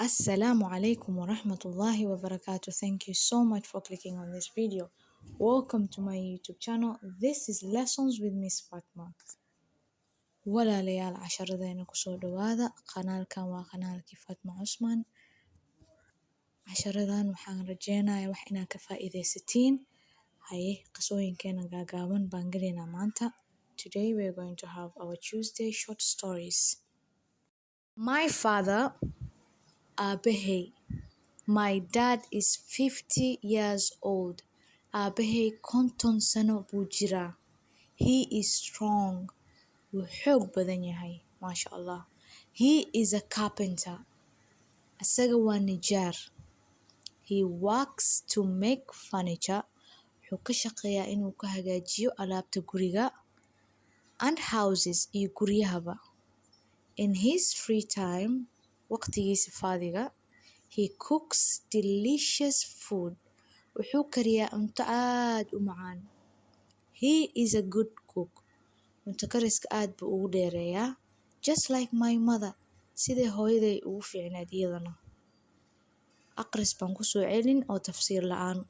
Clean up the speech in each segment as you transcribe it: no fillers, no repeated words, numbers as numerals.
Assalamu alaikum wa rahmatullahi wa barakatuh. Thank you so much for clicking on this video. Welcome to my YouTube channel. This is Lessons with Miss Fatma. Walaalayaal casharadayna kusoo dhawaada. Kanaalkan waa kanaalkii Fatma Cusman. Casharadan waxaan rajeynayaa wax inaad ka faa'iidaysatiin. Haye qisooyinkeena gaagaban baan galeynaa maanta. Today we're going to have our Tuesday short stories. My father, Aabbahay. My dad is 50 years old. Aabbahay 50 sano buu jiraa. He is strong. Wuu xoog badan yahay. Masha Allah. He is a carpenter. Asaga waa nijaar. He works to make furniture. Wuxuu ka shaqeeyaa inuu ka hagaajiyo alaabta guriga and houses iyo guryahaba. In his free time, waqtigiisa faadiga, he cooks delicious food. Wuxuu kariyaa cunto aad u macaan. He is a good cook. Cunto kariska aad buu ugu dheereeyaa. Just like my mother. Sidee hooyaday ugu fiicnayd iyadana. Akhris baan ku soo celin oo tafsiir la'aan.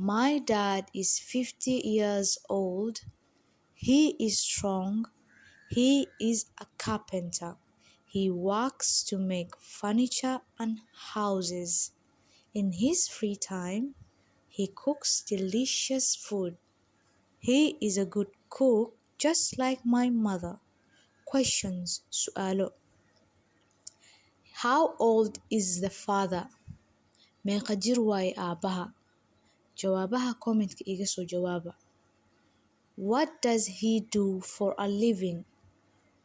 My dad is 50 years old. He is strong. He is a carpenter. He works to make furniture and houses. In his free time, he cooks delicious food. He is a good cook, just like my mother. Questions, su'aalo. How old is the father? Meeqa jir waaye aabbaha? Jawaabaha commentka iga soo jawaaba. What does he do for a living?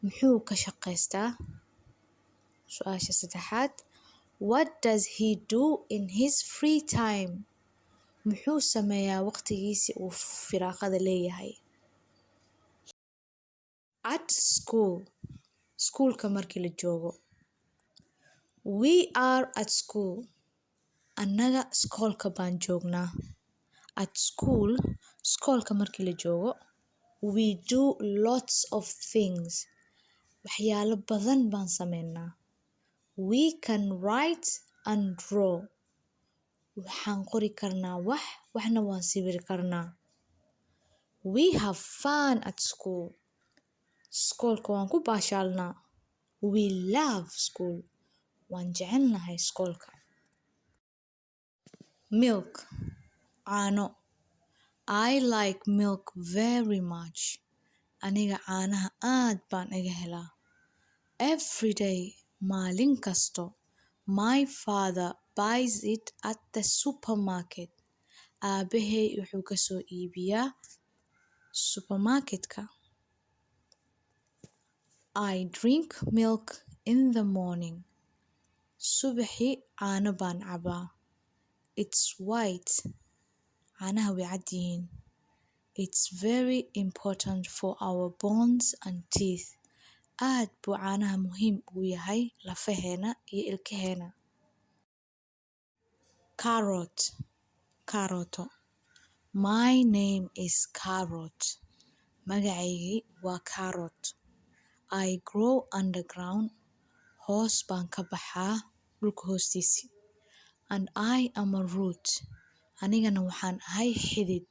Muxuu ka shaqaystaa? Su'aasha saddexaad. What does he do in his free time? Muxuu sameeyaa waqtigiisii uu firaaqada leeyahay? At school. Schoolka markii la joogo. We are at school. Annaga iskoolka baan joognaa. At school, iskoolka markii la joogo. We do lots of things. Waxyaalo badan baan sameynaa. We can write and draw. Waxaan qori karnaa waxna waan sawiri karnaa. We have fun at school. Iskoolka waan ku baashaalnaa. We love school. Waan jecelnahay iskoolka. Milk. Caano. I like milk very much. Aniga caanaha aad baan iga helaa. Every day, maalin kasto, my father buys it at the supermarket. Aabbahay wuxuu ka soo iibiyaa supermarketka. I drink milk in the morning. Subaxii caano baan cabaa. It's white. Caanaha way cad yihiin. It's very important for our bones and teeth. Aad buu caanaha muhiim ugu yahay lafaheena iyo ilkaheena. Carrot. Carroto. My name is Carrot. Magacaygii waa Carrot. I grow underground. Hoos baan ka baxaa dhulka hoostiisii. And I am a root. Anigana waxaan ahay xidid.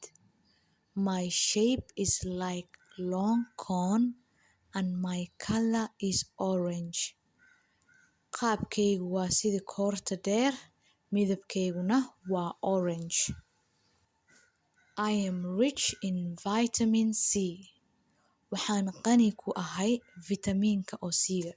My shape is like long cone and my color is orange. Qaabkaygu waa sidii koorta dheer, midabkayguna waa orange. I am rich in vitamin C. Waxaan qani ku ahay vitamiinka oo C-ga.